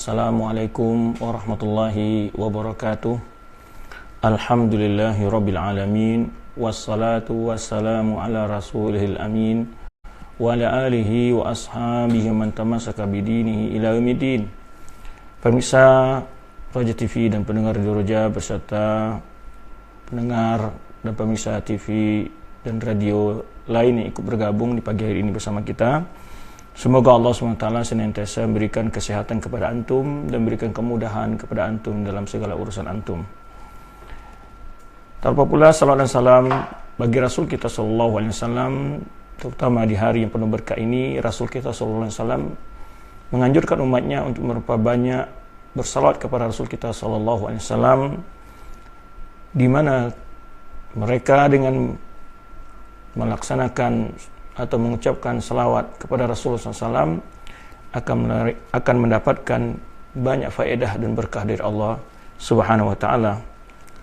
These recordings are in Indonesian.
Assalamualaikum warahmatullahi wabarakatuh. Alhamdulillahi rabbil alamin. Wassalatu wassalamu ala rasulihil amin wa ala alihi wa ashabihi man tamassaka bidinihi ila yaumiddin. Pemirsa Roja TV dan pendengar di Roja beserta pendengar dan pemirsa TV dan radio lain yang ikut bergabung di pagi hari ini bersama kita. Semoga Allah SWT senantiasa memberikan kesehatan kepada antum dan memberikan kemudahan kepada antum dalam segala urusan antum. Tanpa pula salawat dan salam bagi Rasul kita SAW, terutama di hari yang penuh berkah ini. Rasul kita SAW menganjurkan umatnya untuk memperbanyak bersalawat kepada Rasul kita SAW, di mana mereka dengan melaksanakan atau mengucapkan salawat kepada Rasulullah SAW akan mendapatkan banyak faedah dan berkah dari Allah Subhanahu wa taala.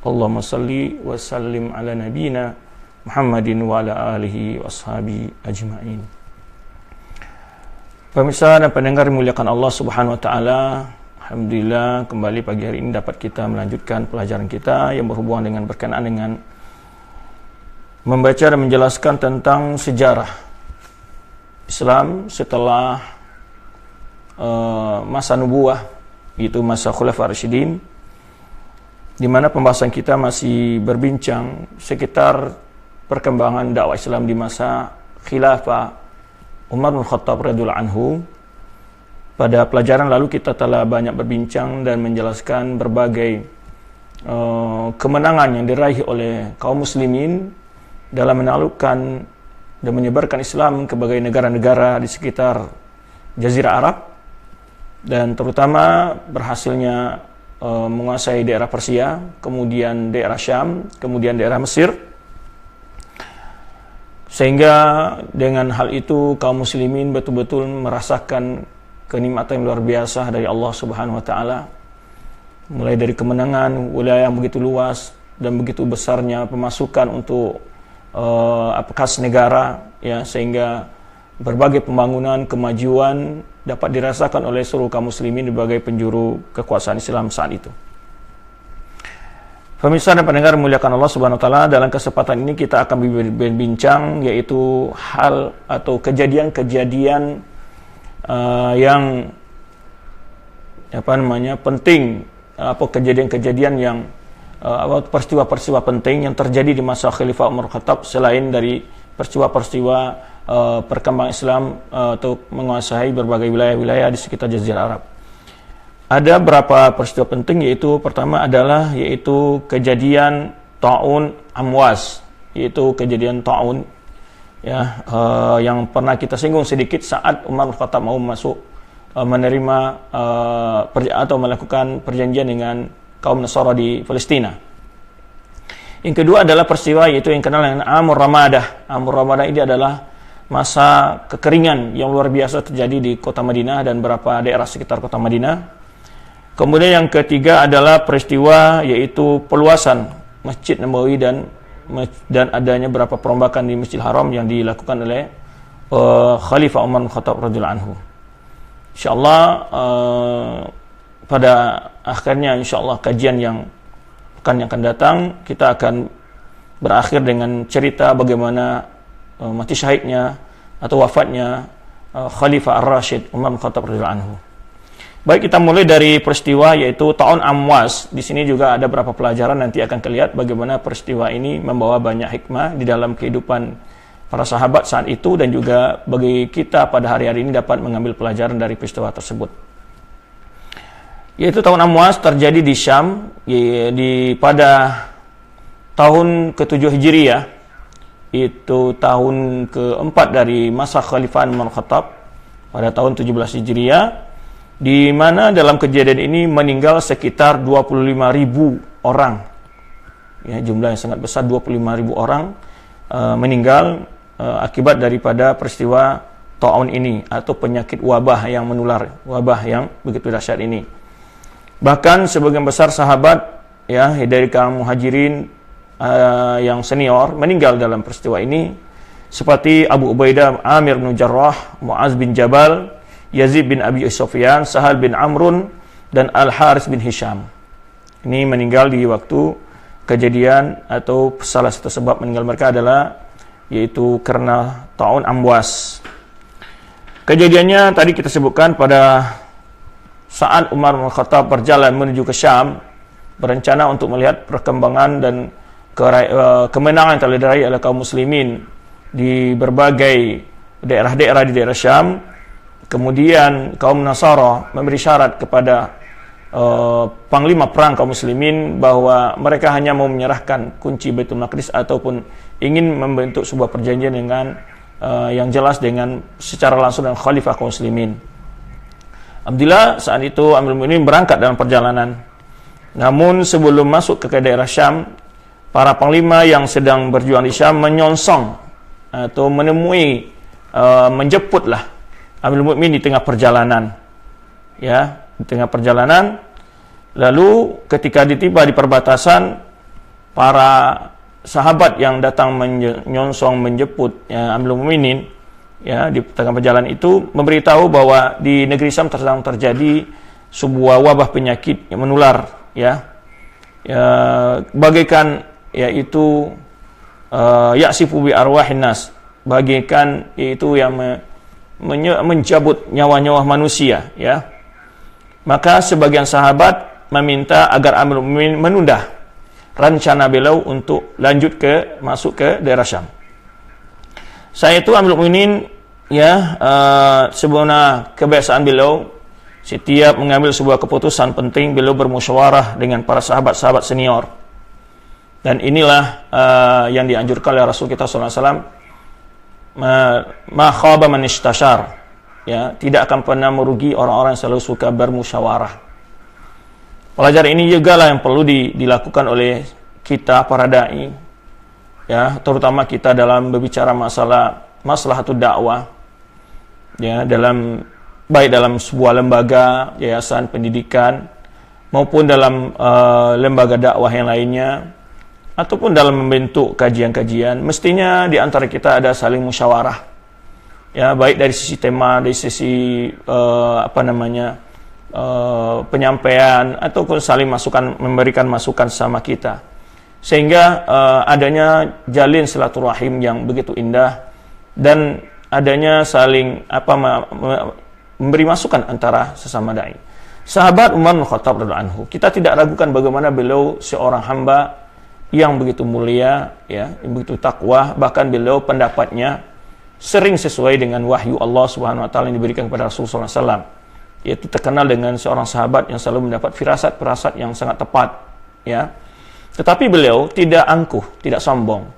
Allahumma salli wa sallim ala nabiyina Muhammadin wa ala alihi wa ashabi ajma'in. Pemirsa dan pendengar dimuliakan Allah Subhanahu wa taala, alhamdulillah kembali pagi hari ini dapat kita melanjutkan pelajaran kita yang berhubungan dengan berkenaan dengan membaca dan menjelaskan tentang sejarah Islam setelah masa nubuwah, yaitu masa Khulafaur Rasyidin, di mana pembahasan kita masih berbincang sekitar perkembangan dakwah Islam di masa khilafah Umar bin Khattab radhiyallahu anhu. Pada pelajaran lalu kita telah banyak berbincang dan menjelaskan berbagai kemenangan yang diraih oleh kaum muslimin dalam menaklukkan dan menyebarkan Islam ke berbagai negara-negara di sekitar Jazirah Arab, dan terutama berhasilnya menguasai daerah Persia, kemudian daerah Syam, kemudian daerah Mesir. Sehingga dengan hal itu kaum muslimin betul-betul merasakan kenikmatan yang luar biasa dari Allah Subhanahu wa taala, mulai dari kemenangan wilayah yang begitu luas dan begitu besarnya pemasukan untuk kas negara, ya, sehingga berbagai pembangunan, kemajuan dapat dirasakan oleh seluruh kaum muslimin di berbagai penjuru kekuasaan Islam saat itu. Pemirsa dan pendengar muliakan Allah Subhanahu wa taala, dalam kesempatan ini kita akan berbincang yaitu hal atau kejadian-kejadian yang penting, kejadian-kejadian yang peristiwa-peristiwa penting yang terjadi di masa Khalifah Umar Khattab, selain dari peristiwa-peristiwa perkembangan Islam untuk menguasai berbagai wilayah-wilayah di sekitar Jazirah Arab. Ada beberapa peristiwa penting, yaitu pertama adalah kejadian Ta'un Amwas, yaitu kejadian Ta'un, ya, yang pernah kita singgung sedikit saat Umar Khattab mau masuk menerima atau melakukan perjanjian dengan kaum Nasara di Palestina. Yang kedua adalah peristiwa yaitu yang kenal dengan Amur Ramadah. Amur Ramadah ini adalah masa kekeringan yang luar biasa terjadi di kota Madinah dan beberapa daerah sekitar kota Madinah. Kemudian yang ketiga adalah peristiwa yaitu peluasan Masjid Nabawi dan adanya beberapa perombakan di Masjidil Haram yang dilakukan oleh Khalifah Umar bin Khattab radhiyallahu anhu. Insyaallah pada akhirnya insyaallah kajian yang akan datang kita akan berakhir dengan cerita bagaimana mati syahidnya atau wafatnya Khalifah Ar-Rasyid Umar bin Khattab radhiyallahu anhu. Baik, kita mulai dari peristiwa yaitu Ta'un Amwas. Di sini juga ada beberapa pelajaran, nanti akan kelihatan bagaimana peristiwa ini membawa banyak hikmah di dalam kehidupan para sahabat saat itu, dan juga bagi kita pada hari-hari ini dapat mengambil pelajaran dari peristiwa tersebut. Yaitu Ta'un Amwas terjadi di Syam pada tahun ke-7 Hijriyah, itu tahun ke-4 dari masa Khalifah Umar Khattab pada tahun 17 Hijriyah, di mana dalam kejadian ini meninggal sekitar 25.000 orang. Ya, jumlah yang sangat besar, 25.000 orang meninggal akibat daripada peristiwa Ta'un ini atau penyakit wabah yang menular, wabah yang begitu dahsyat ini. Bahkan sebagian besar sahabat, ya, dari kaum muhajirin yang senior meninggal dalam peristiwa ini, seperti Abu Ubaidah Amir bin Jarrah, Muaz bin Jabal, Yazid bin Abi Sufyan, Sahal bin Amrun, dan Al-Harits bin Hisham. Ini meninggal di waktu kejadian, atau salah satu sebab meninggal mereka adalah yaitu karena ta'un amwas. Kejadiannya tadi kita sebutkan pada saat Umar bin Khattab berjalan menuju ke Syam, berencana untuk melihat perkembangan dan kemenangan yang telah diraih oleh kaum muslimin di berbagai daerah-daerah di daerah Syam. Kemudian kaum Nasara memberi syarat kepada panglima perang kaum muslimin bahwa mereka hanya mau menyerahkan kunci Baitul Maqdis ataupun ingin membentuk sebuah perjanjian dengan yang jelas dengan secara langsung dengan khalifah kaum muslimin. Alhamdulillah saat itu Amirul Mukminin berangkat dalam perjalanan. Namun sebelum masuk ke daerah Syam, para panglima yang sedang berjuang di Syam menyongsong atau menemui, menjemputlah Amirul Mukminin di tengah perjalanan. Ya, di tengah perjalanan. Lalu ketika ditiba di perbatasan, para sahabat yang datang menyongsong menjemput Amirul Mukminin ya di tengah perjalanan itu memberitahu bahwa di negeri Syam sedang terjadi sebuah wabah penyakit yang menular ya bagaikan yaitu ya'sifu bi arwahin nas, bagaikan yaitu yang mencabut nyawa-nyawa manusia ya. Maka sebagian sahabat meminta agar Amirul Mukminin menunda rencana beliau untuk masuk ke daerah Syam. Saya itu Amirul Mukminin ya, sebenarnya kebiasaan beliau setiap mengambil sebuah keputusan penting beliau bermusyawarah dengan para sahabat-sahabat senior. Dan inilah yang dianjurkan oleh Rasul kita SAW, ma khaba man istashar, ya, tidak akan pernah merugi orang-orang yang selalu suka bermusyawarah. Pelajaran ini juga lah yang perlu dilakukan oleh kita para dai, ya, terutama kita dalam berbicara maslahatud dakwah, ya, baik dalam sebuah lembaga, yayasan pendidikan, maupun dalam lembaga dakwah yang lainnya, ataupun dalam membentuk kajian-kajian, mestinya di antara kita ada saling musyawarah, ya, baik dari sisi tema, dari sisi penyampaian, ataupun saling memberikan masukan sama kita, sehingga adanya jalin silaturahim yang begitu indah, dan adanya saling memberi masukan antara sesama dai. Sahabat Umar bin Khattab radhiyallahu anhu, kita tidak ragukan bagaimana beliau seorang hamba yang begitu mulia, ya, yang begitu takwa, bahkan beliau pendapatnya sering sesuai dengan wahyu Allah Subhanahu wa taala yang diberikan kepada Rasulullah SAW. Yaitu terkenal dengan seorang sahabat yang selalu mendapat firasat-firasat yang sangat tepat, ya. Tetapi beliau tidak angkuh, tidak sombong,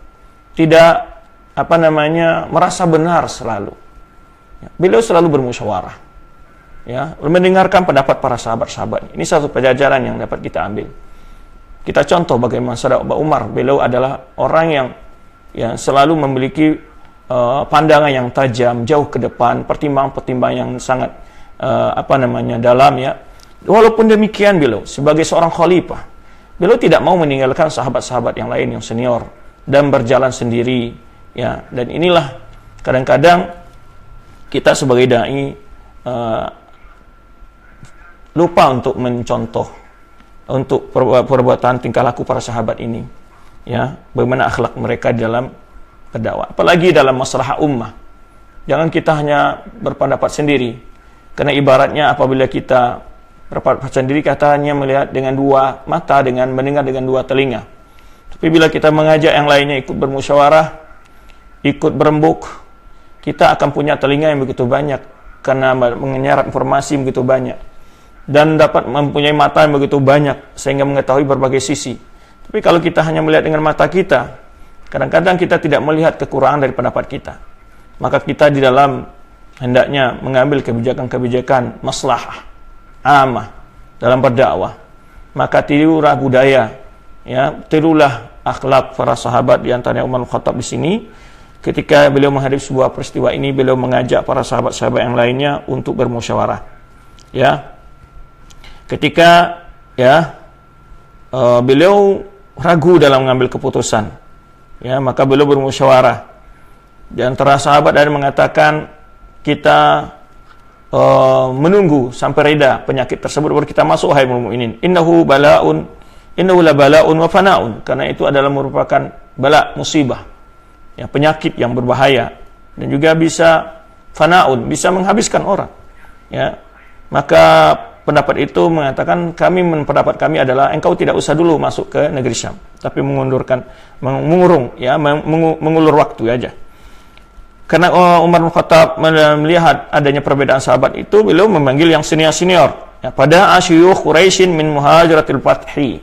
tidak merasa benar selalu. Ya, beliau selalu bermusyawarah, ya, mendengarkan pendapat para sahabat-sahabat. Ini satu pelajaran yang dapat kita ambil. Kita contoh bagaimana sahabat Umar, beliau adalah orang yang selalu memiliki pandangan yang tajam, jauh ke depan, pertimbangan-pertimbangan yang sangat dalam, ya. Walaupun demikian beliau sebagai seorang khalifah, beliau tidak mau meninggalkan sahabat-sahabat yang lain yang senior dan berjalan sendiri, ya. Dan inilah kadang-kadang kita sebagai dai lupa untuk mencontoh untuk perbuatan tingkah laku para sahabat ini, ya, bagaimana akhlak mereka dalam berdakwah, apalagi dalam masalah ummah. Jangan kita hanya berpendapat sendiri. Karena ibaratnya apabila kita berpendapat sendiri, katanya melihat dengan dua mata, dengan mendengar dengan dua telinga. Tapi bila kita mengajak yang lainnya ikut bermusyawarah, ikut berembuk, kita akan punya telinga yang begitu banyak karena menyerap informasi begitu banyak, dan dapat mempunyai mata yang begitu banyak sehingga mengetahui berbagai sisi. Tapi kalau kita hanya melihat dengan mata kita, kadang-kadang kita tidak melihat kekurangan dari pendapat kita. Maka kita di dalam hendaknya mengambil kebijakan-kebijakan maslahah amah dalam berdakwah. Maka tirulah budaya, ya, tirulah akhlak para sahabat, di antaranya Umar bin Khattab di sini. Ketika beliau menghadapi sebuah peristiwa ini, beliau mengajak para sahabat-sahabat yang lainnya untuk bermusyawarah, ya. Ketika, ya, beliau ragu dalam mengambil keputusan, ya, maka beliau bermusyawarah. Di antara sahabat ada yang mengatakan, kita menunggu sampai reda penyakit tersebut baru kita masuk, hai mukminin. Innahu la bala'un wa fana'un, karena itu adalah merupakan bala, musibah, ya, penyakit yang berbahaya dan juga bisa fana'un, bisa menghabiskan orang, ya. Maka pendapat itu mengatakan, pendapat kami adalah engkau tidak usah dulu masuk ke negeri Syam, tapi mengulur waktu aja. Karena Umar bin Khattab melihat adanya perbedaan sahabat itu, beliau memanggil yang senior-senior, ya, pada asyuyukh Quraisyin min muhajiratil fathi,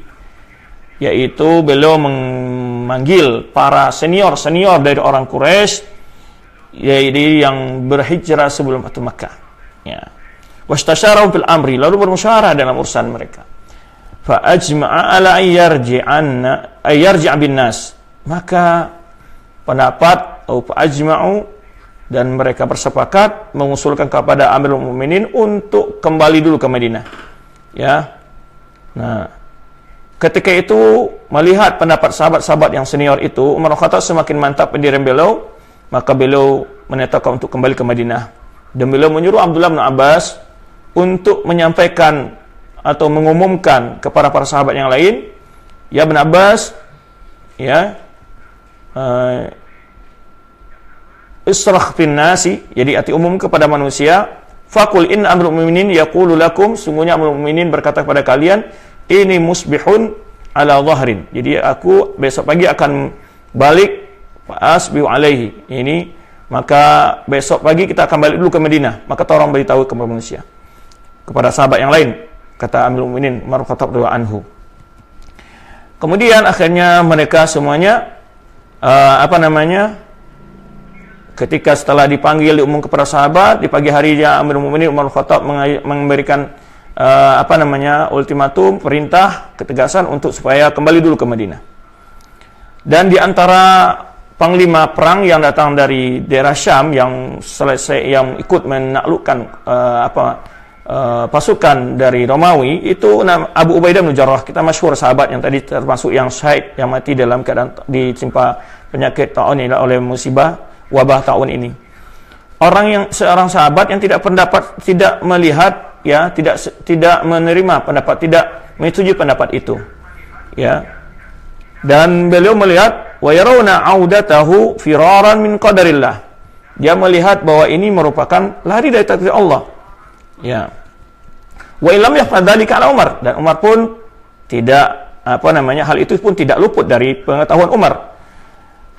yaitu beliau memanggil para senior-senior dari orang Quraisy, yaitu yang berhijrah sebelum Fatu Makkah, ya. Wastasyaru fil amri, lalu bermusyawarah dalam urusan mereka. Fa ajma'a ala ayyarji'a bin nas, maka pendapat atau ajma'u, dan mereka bersepakat mengusulkan kepada Amirul Mukminin untuk kembali dulu ke Madinah, ya. Nah, ketika itu melihat pendapat sahabat-sahabat yang senior itu, Umar bin Khattab semakin mantap pendirian beliau, maka beliau menetapkan untuk kembali ke Madinah, dan beliau menyuruh Abdullah bin Abbas untuk menyampaikan atau mengumumkan kepada para sahabat yang lain, ya Ibn Abbas, ya, israkh fin nasi, jadi arti umum kepada manusia, faqul inna amrul mu'minin yaqulu lakum, sungguhnya amrul mu'minin berkata kepada kalian, ini musbihun ala dhahrin, jadi aku besok pagi akan balik, asbihu alaihi, ini maka besok pagi kita akan balik dulu ke Madinah. Maka tolong beritahu kepada manusia, kepada sahabat yang lain, kata Amirul Mukminin Umar bin Khattab radhiyallahu anhu. Kemudian akhirnya mereka semuanya ketika setelah dipanggil diumum kepada sahabat, di pagi harinya Amirul Mukminin Umar bin Khattab memberikan ultimatum, perintah, ketegasan untuk supaya kembali dulu ke Madinah. Dan di antara panglima perang yang datang dari daerah Syam yang ikut menaklukkan pasukan dari Romawi itu Abu Ubaidah bin Jarrah, kita masyhur sahabat yang tadi termasuk yang syahid, yang mati dalam keadaan ditimpa penyakit taun ini oleh musibah wabah taun ini. Seorang sahabat yang tidak melihat, ya, tidak menerima pendapat, tidak menyetujui pendapat itu, ya. Dan beliau melihat wa yarawna audatahu firaran min qadarillah. Dia melihat bahwa ini merupakan lari dari takdir Allah. Ya. Wa illam yaf'al dzalika ala Umar, dan Umar pun tidak hal itu pun tidak luput dari pengetahuan Umar.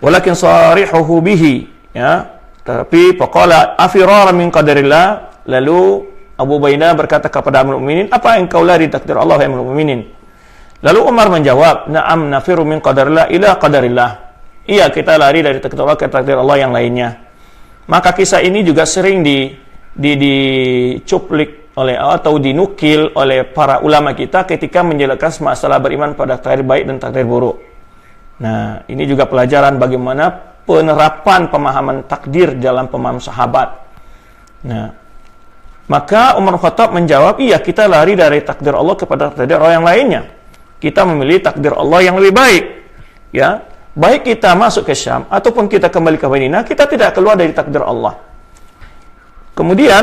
Walakin sarihuhu bihi, ya. Tapi faqala afiraran min qadarillah, lalu Abu Ubaidah berkata kepada Amirul Mukminin, apa engkau lari takdir Allah ya Amirul Mukminin? Lalu Umar menjawab, na'am nafiru min qadarillah ila qadarillah. Iya, kita lari dari takdir Allah ke takdir Allah yang lainnya. Maka kisah ini juga sering dicuplik atau dinukil oleh para ulama kita ketika menjelaskan masalah beriman pada takdir baik dan takdir buruk. Nah, ini juga pelajaran bagaimana penerapan pemahaman takdir dalam pemahaman sahabat. Nah, maka Umar Khattab menjawab, iya, kita lari dari takdir Allah kepada takdir Allah yang lainnya. Kita memilih takdir Allah yang lebih baik, ya. Baik kita masuk ke Syam ataupun kita kembali ke Madinah, kita tidak keluar dari takdir Allah. Kemudian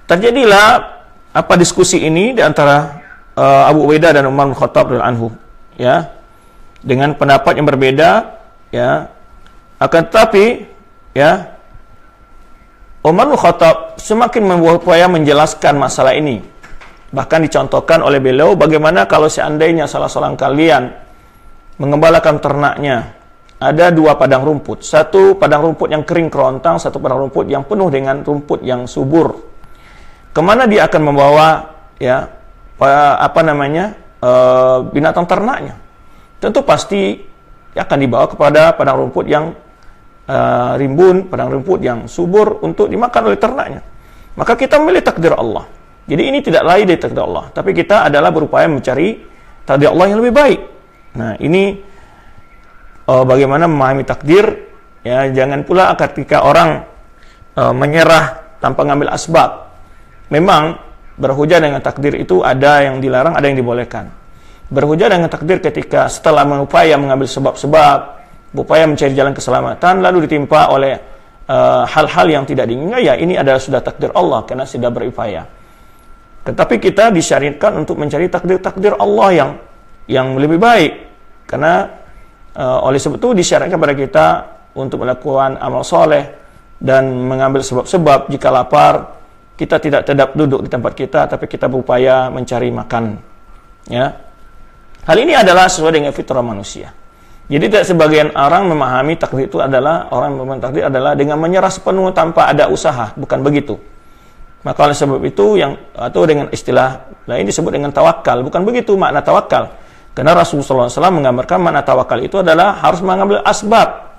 terjadilah diskusi ini di antara Abu Ubaidah dan Umar bin Khattab radhiyallahu anhu, ya, dengan pendapat yang berbeda, ya. Akan tetapi, ya, Umar bin Khattab semakin berupaya menjelaskan masalah ini. Bahkan dicontohkan oleh beliau bagaimana kalau seandainya salah seorang kalian mengembalakan ternaknya, ada dua padang rumput, satu padang rumput yang kering kerontang, satu padang rumput yang penuh dengan rumput yang subur. Kemana dia akan membawa, ya, binatang ternaknya? Tentu pasti akan dibawa kepada padang rumput yang rimbun, padang rumput yang subur untuk dimakan oleh ternaknya. Maka kita memilih takdir Allah. Jadi ini tidak lain dari takdir Allah, tapi kita adalah berupaya mencari takdir Allah yang lebih baik. Nah, ini bagaimana memahami takdir, ya. Jangan pula ketika orang menyerah tanpa ngambil asbab. Memang berhujah dengan takdir itu ada yang dilarang, ada yang dibolehkan. Berhujah dengan takdir ketika setelah berupaya mengambil sebab-sebab, berupaya mencari jalan keselamatan, lalu ditimpa oleh hal-hal yang tidak diinginkan, ya ini adalah sudah takdir Allah karena sudah berupaya. Tetapi kita disyariatkan untuk mencari takdir Allah yang lebih baik, karena oleh sebab itu disyariatkan kepada kita untuk melakukan amal soleh dan mengambil sebab-sebab. Jika lapar, kita tidak tetap duduk di tempat kita, tapi kita berupaya mencari makan. Ya, hal ini adalah sesuai dengan fitrah manusia. Jadi tidak sebagian orang memahami takdir itu adalah, orang memahami takdir adalah dengan menyerah sepenuh tanpa ada usaha. Bukan begitu. Maka oleh sebab itu atau dengan istilah lain disebut dengan tawakal. Bukan begitu makna tawakal. Karena Rasulullah SAW menggambarkan makna tawakal itu adalah harus mengambil asbab.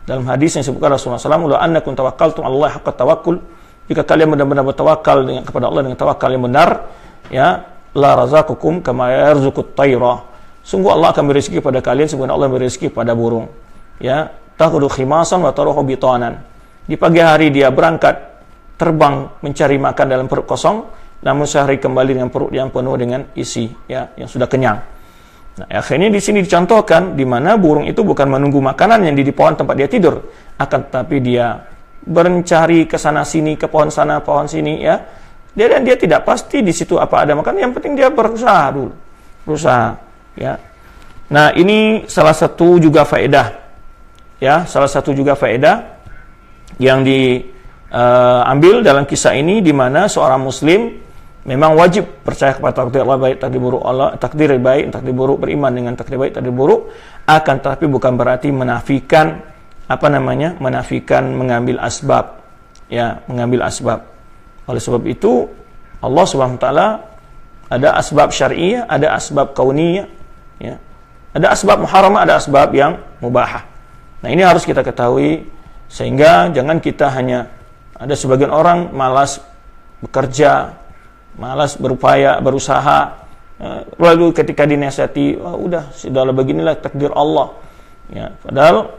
Dalam hadis yang disebutkan Rasulullah SAW, "La annakum tawakkaltum 'ala Allah haqqa tawakkul." Jika kalian benar-benar bertawakal kepada Allah dengan tawakal yang benar, ya, la razaqakum kama yarzuqut tayra. Sungguh Allah akan beri rezeki pada kalian sebagaimana Allah beri rezeki pada burung. Ya, takhudhu khimasan wa taruhu bitanan. Di pagi hari dia berangkat terbang mencari makan dalam perut kosong, namun sehari kembali dengan perut yang penuh dengan isi, ya, yang sudah kenyang. Nah, akhirnya di sini dicontohkan di mana burung itu bukan menunggu makanan yang di pohon tempat dia tidur, akan tetapi dia mencari ke sana sini, ke pohon sana, pohon sini, ya. Dan dia tidak pasti di situ apa ada makan, yang penting dia berusaha dulu. Berusaha. Ya. Nah, ini salah satu juga faedah, ya, salah satu juga faedah yang diambil dalam kisah ini, di mana seorang muslim memang wajib percaya kepada takdir Allah baik, takdir buruk Allah, takdir baik, takdir buruk, beriman dengan takdir baik, takdir buruk, akan tetapi bukan berarti menafikan menafikan mengambil asbab, ya, mengambil asbab. Oleh sebab itu Allah Subhanahu wa taala ada asbab syar'iyyah, ada asbab kauniyah. Ya. Ada asbab muharramah, ada asbab yang mubahah. Nah, ini harus kita ketahui, sehingga jangan kita hanya, ada sebagian orang malas bekerja, malas berupaya, berusaha, lalu ketika dinasihati, udah, sudahlah beginilah takdir Allah. Ya, padahal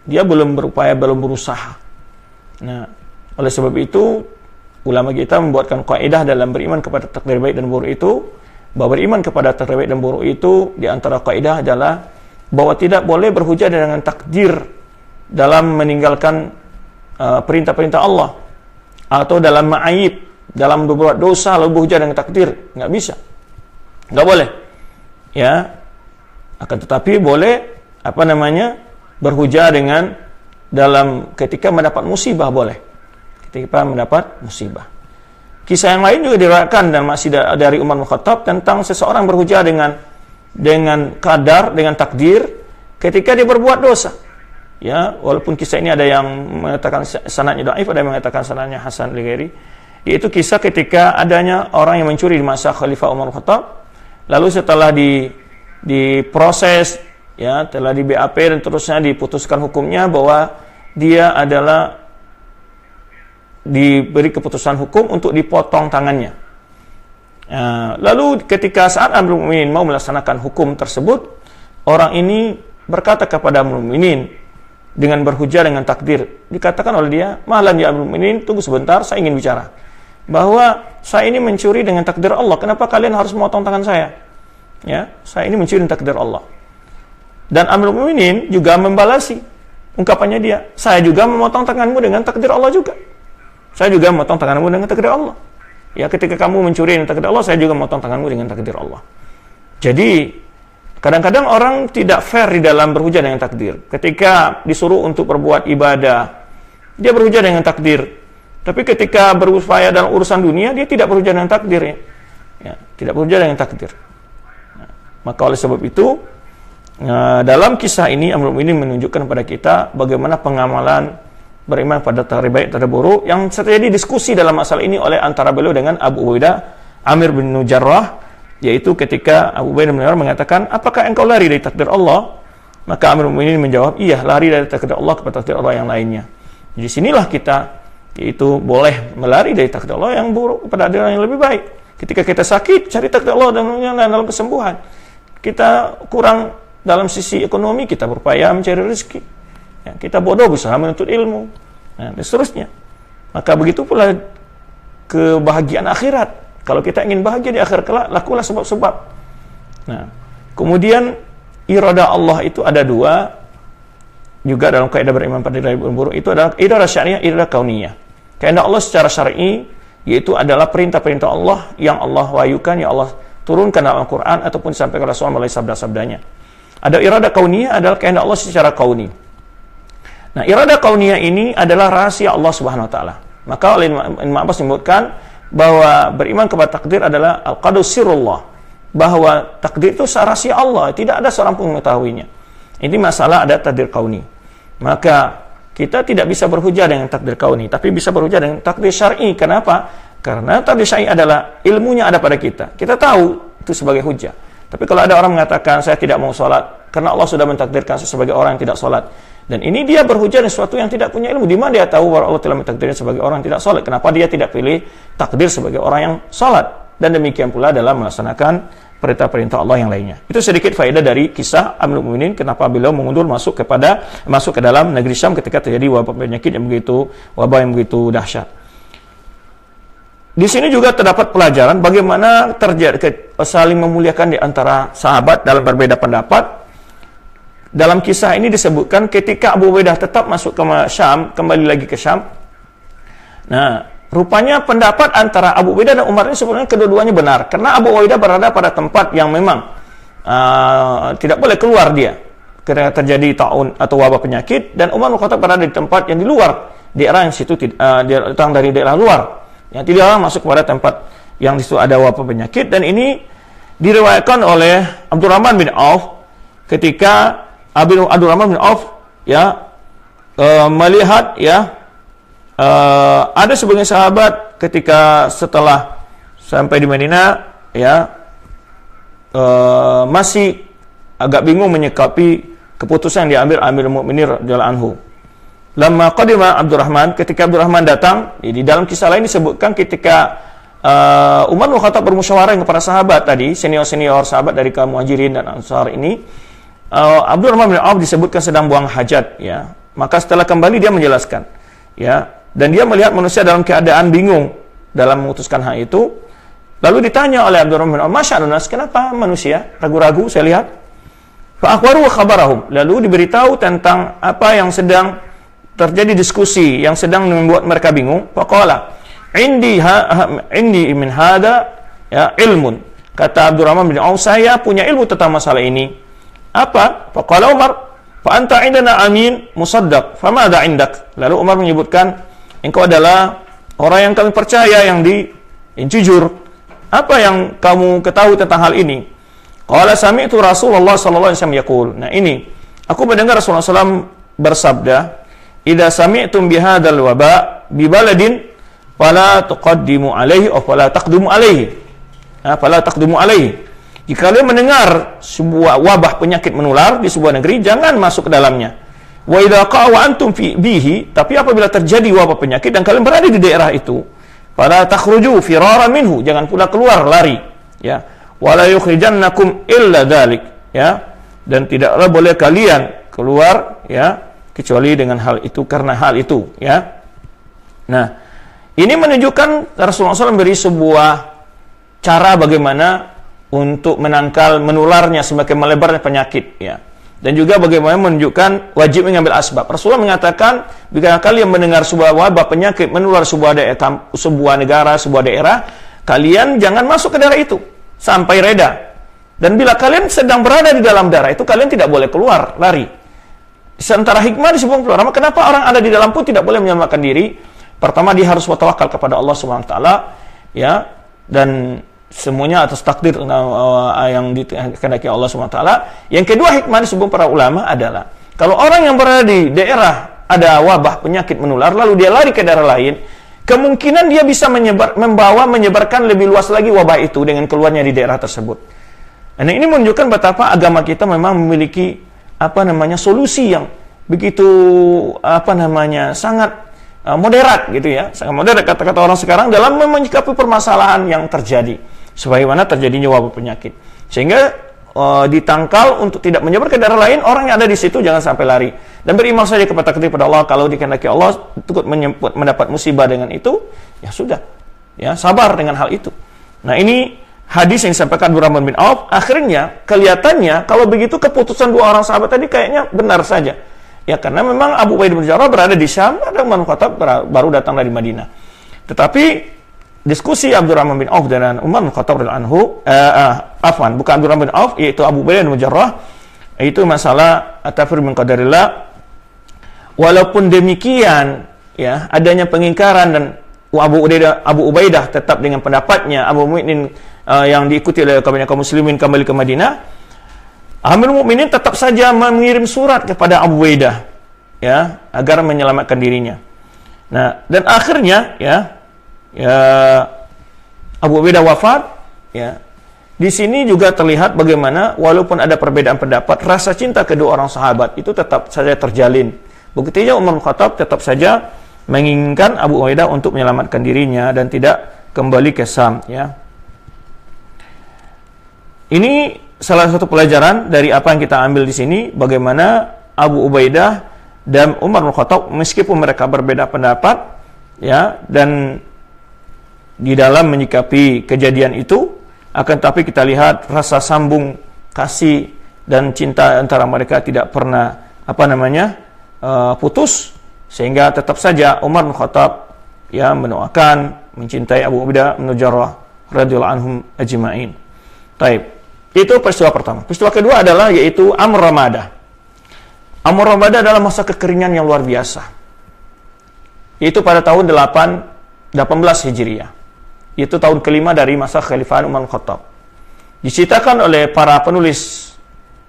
dia belum berupaya, belum berusaha. Nah, oleh sebab itu ulama kita membuatkan kaidah dalam beriman kepada takdir baik dan buruk itu, bahwa beriman kepada takdir baik dan buruk itu di antara kaidah adalah bahwa tidak boleh berhujah dengan takdir dalam meninggalkan perintah-perintah Allah, atau dalam ma'ayib, dalam berbuat dosa lalu berhujah dengan takdir. Nggak bisa, nggak boleh, ya. Akan tetapi boleh berhujah dengan dalam ketika mendapat musibah, boleh, ketika mendapat musibah. Kisah yang lain juga diriwayatkan dan masih dari Umar bin Khattab tentang seseorang berhujah dengan qadar, dengan takdir ketika dia berbuat dosa. Ya, walaupun kisah ini ada yang mengatakan sanadnya dhaif, ada yang mengatakan sanadnya hasan li ghairi. Yaitu kisah ketika adanya orang yang mencuri di masa Khalifah Umar bin Khattab, lalu setelah diproses, ya, telah di BAP dan terusnya diputuskan hukumnya bahwa dia adalah diberi keputusan hukum untuk dipotong tangannya. Lalu ketika saat Amirul Mukminin mau melaksanakan hukum tersebut, orang ini berkata kepada Amirul Mukminin dengan berhujah dengan takdir. Dikatakan oleh dia, "Mahlan ya Amirul Mukminin, tunggu sebentar, saya ingin bicara. Bahwa saya ini mencuri dengan takdir Allah. Kenapa kalian harus memotong tangan saya? Ya, saya ini mencuri dengan takdir Allah." Dan Amirul Mukminin juga membalasi ungkapannya dia, "Saya juga memotong tanganmu dengan takdir Allah juga. Saya juga memotong tanganmu dengan takdir Allah. Ya, ketika kamu mencuri dengan takdir Allah, saya juga memotong tanganmu dengan takdir Allah." Jadi, kadang-kadang orang tidak fair di dalam berhujah dengan takdir. Ketika disuruh untuk berbuat ibadah, dia berhujah dengan takdir. Tapi ketika berupaya dalam urusan dunia, dia tidak berhujah dengan takdir. Ya, tidak berhujah dengan takdir. Nah, maka oleh sebab itu, dalam kisah ini Amirul Mukminin menunjukkan kepada kita bagaimana pengamalan beriman pada takdir baik takdir buruk, yang terjadi diskusi dalam masalah ini oleh antara beliau dengan Abu Ubaidah Amir bin Jarrah, yaitu ketika Abu Ubaidah bin Jarrah mengatakan, "Apakah engkau lari dari takdir Allah?" Maka Amirul Mukminin menjawab, "Iya, lari dari takdir Allah kepada takdir Allah yang lainnya." Jadi sinilah kita, yaitu boleh melari dari takdir Allah yang buruk kepada takdir yang lebih baik. Ketika kita sakit, cari takdir Allah dalam kesembuhan. Kita kurang dalam sisi ekonomi, kita berupaya mencari rezeki. Ya, kita bodoh berusaha menuntut ilmu, dan seterusnya. Maka begitu pula kebahagiaan akhirat. Kalau kita ingin bahagia di akhir kelak, lakukanlah sebab-sebab. Nah, kemudian iradah Allah itu ada dua, juga dalam kaidah beriman pada hari buruk itu adalah iradah syariah, iradah kauniyah. Kehendak Allah secara syar'i yaitu adalah perintah-perintah Allah yang Allah wahyukan, yang Allah turunkan dalam Al-Quran ataupun disampaikan Rasulullah melalui sabda-sabdanya. Ada iradah kauniyah adalah kehendak Allah secara kauni. Nah, iradah kauniyah ini adalah rahasia Allah Subhanahu wa taala. Maka oleh Imam Abbas menyebutkan bahwa beriman kepada takdir adalah al-qadar sirrullah, bahwa takdir itu rahasia Allah, tidak ada seorang pun mengetahuinya. Ini masalah ada takdir kauni. Maka kita tidak bisa berhujah dengan takdir kauni, tapi bisa berhujah dengan takdir syar'i. Kenapa? Karena takdir syar'i adalah ilmunya ada pada kita. Kita tahu itu sebagai hujah. Tapi kalau ada orang mengatakan saya tidak mau sholat karena Allah sudah mentakdirkan saya sebagai orang yang tidak sholat, dan ini dia berhujah dengan sesuatu yang tidak punya ilmu. Di mana dia tahu bahwa Allah telah mentakdirkan sebagai orang yang tidak sholat? Kenapa dia tidak pilih takdir sebagai orang yang sholat? Dan demikian pula dalam melaksanakan perintah-perintah Allah yang lainnya. Itu sedikit faedah dari kisah Amirul Mukminin kenapa beliau mengundur masuk ke dalam negeri Syam ketika terjadi wabah penyakit yang begitu dahsyat. Di sini juga terdapat pelajaran bagaimana terjadi saling memuliakan di antara sahabat dalam berbeda pendapat. Dalam kisah ini disebutkan ketika Abu Ubaidah tetap masuk ke Syam, kembali lagi ke Syam. Nah, rupanya pendapat antara Abu Ubaidah dan Umar ini sebenarnya kedua-duanya benar. Karena Abu Ubaidah berada pada tempat yang memang tidak boleh keluar dia ketika terjadi taun atau wabah penyakit, dan Umar bin Khattab berada di tempat yang di luar daerah yang situ, datang dari daerah luar yang tidak masuk kepada tempat yang di situ ada wabah penyakit. Dan ini diriwayatkan oleh Abdurrahman bin Auf ketika Abdurrahman bin Auf melihat ada sebagian sahabat ketika setelah sampai di Madinah masih agak bingung menyikapi keputusan yang diambil Amirul Mukminin radhiyallahu anhu. Lamma qadima Abdurrahman, ketika Abdurrahman datang, di dalam kisah lain disebutkan ketika Umar bin Khattab bermusyawarah dengan para sahabat tadi, senior-senior sahabat dari kaum Muhajirin dan Ansar ini, Abdurrahman bin Auf disebutkan sedang buang hajat, Maka setelah kembali dia menjelaskan, dan dia melihat manusia dalam keadaan bingung dalam memutuskan hal itu. Lalu ditanya oleh Abdurrahman bin Auf, "Masya'an nas, kenapa manusia ragu-ragu saya lihat?" Fa akhbaru wa khabarahum, lalu diberitahu tentang apa yang sedang terjadi diskusi yang sedang membuat mereka bingung. Faqala, "Indi min hada ilmun." Kata Abdurrahman bin Auf, "Saya punya ilmu tentang masalah ini." Apa? Faqala Umar, "Fa anta indana amin musaddaq, famada indak?" Lalu Umar menyebutkan, "Engkau adalah orang yang kami percaya, yang jujur. Apa yang kamu ketahui tentang hal ini?" Qala sami'tu Rasulullah sallallahu alaihi wasallam yaqul. Nah, ini aku mendengar Rasulullah SAW bersabda, "Idza sami'tum bihadzal waba bi baladin fala tuqaddimu alaihi aw fala taqdimu alaihi." Fala taqdimu alaihi. Jika kalian mendengar sebuah wabah penyakit menular di sebuah negeri, jangan masuk ke dalamnya. Wa idza qa'a antum bihi, tapi apabila terjadi wabah penyakit dan kalian berada di daerah itu, fala takhruju firaran minhu, jangan pula keluar lari, wala yukhrijannakum illa dzalik, dan tidaklah boleh kalian keluar kecuali dengan hal itu, karena hal itu, Nah, ini menunjukkan Rasulullah SAW memberi sebuah cara bagaimana untuk menangkal menularnya semakin melebarnya penyakit, dan juga bagaimana menunjukkan wajib mengambil asbab. Rasulullah mengatakan, jika kalian mendengar sebuah wabah penyakit menular sebuah negara, sebuah daerah, kalian jangan masuk ke daerah itu sampai reda. Dan bila kalian sedang berada di dalam daerah itu, kalian tidak boleh keluar, lari. Sementara hikmah disebut keluar. Kenapa orang ada di dalam pun tidak boleh menyelamatkan diri? Pertama, dia harus bertawakal kepada Allah Subhanahu wa taala, dan semuanya atas takdir yang dikehendaki Allah SWT. Yang kedua, hikmah disebut para ulama adalah, kalau orang yang berada di daerah ada wabah penyakit menular, lalu dia lari ke daerah lain, kemungkinan dia bisa menyebarkan lebih luas lagi wabah itu dengan keluarnya di daerah tersebut. Nah, ini menunjukkan betapa agama kita memang memiliki solusi yang begitu sangat moderat sangat moderat kata-kata orang sekarang dalam menyikapi permasalahan yang terjadi. Sebagaimana terjadinya wabah penyakit, sehingga ditangkal untuk tidak menyebar ke daerah lain. Orang yang ada di situ jangan sampai lari, dan beriman saja kepada takdir pada Allah. Kalau dikehendaki Allah ikut mendapat musibah dengan itu, ya sudah, sabar dengan hal itu. Nah, ini hadis yang disampaikan Abdurrahman bin Auf. Akhirnya kelihatannya kalau begitu keputusan dua orang sahabat tadi kayaknya benar saja. Ya, karena memang Abu Ubaidah bin Jarrah berada di Syam, ada Umar bin Khattab baru datang dari Madinah. Tetapi diskusi Abdurrahman bin Auf dan Umar bin Khattab radhiyallahu anhu, bukan Abdurrahman bin Auf, yaitu Abu Ubaidah bin Jarrah, itu masalah at-tafwid min qadarillah. Walaupun demikian, ya, adanya pengingkaran dan Abu Ubaidah tetap dengan pendapatnya, Abu Mukminin yang diikuti oleh kaum muslimin kembali ke Madinah, Amirul Mukminin tetap saja mengirim surat kepada Abu Ubaidah, ya, agar menyelamatkan dirinya. Nah, dan akhirnya, ya, Abu Ubaidah wafat, ya. Di sini juga terlihat bagaimana walaupun ada perbedaan pendapat, rasa cinta kedua orang sahabat itu tetap saja terjalin. Buktinya Umar bin Khattab tetap saja menginginkan Abu Ubaidah untuk menyelamatkan dirinya dan tidak kembali ke Syam, ya. Ini salah satu pelajaran dari apa yang kita ambil di sini, bagaimana Abu Ubaidah dan Umar bin Khattab meskipun mereka berbeda pendapat, ya, dan di dalam menyikapi kejadian itu, akan tapi kita lihat rasa sambung kasih dan cinta antara mereka tidak pernah putus, sehingga tetap saja Umar bin Khattab, ya, mendoakan, mencintai Abu Ubaidah bin Jarrah radhiyallahu anhum ajma'in. Taib. Itu peristiwa pertama. Peristiwa kedua adalah yaitu Amr Ramadah. Amr Ramadah adalah masa kekeringan yang luar biasa. Yaitu pada tahun 18 Hijriah. Itu tahun kelima dari masa Khalifah Umar bin Khattab. Diceritakan oleh para penulis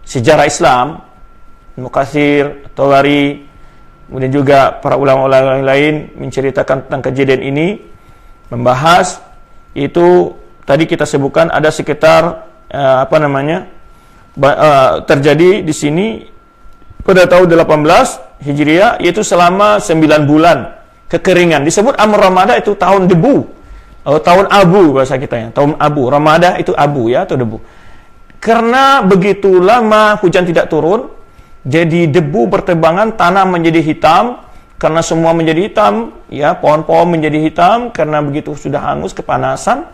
sejarah Islam, Ibnu Katsir, Tabari, kemudian juga para ulama-ulama lain menceritakan tentang kejadian ini, membahas itu tadi kita sebutkan ada sekitar terjadi di sini pada tahun 18 Hijriah, yaitu selama 9 bulan kekeringan. Disebut Amr Ramadah itu tahun debu, tahun abu bahasa kita, ya, tahun abu. Ramadah itu abu, ya, atau debu. Karena begitu lama hujan tidak turun, jadi debu bertebangan, tanah menjadi hitam, karena semua menjadi hitam, ya, pohon-pohon menjadi hitam karena begitu sudah hangus kepanasan,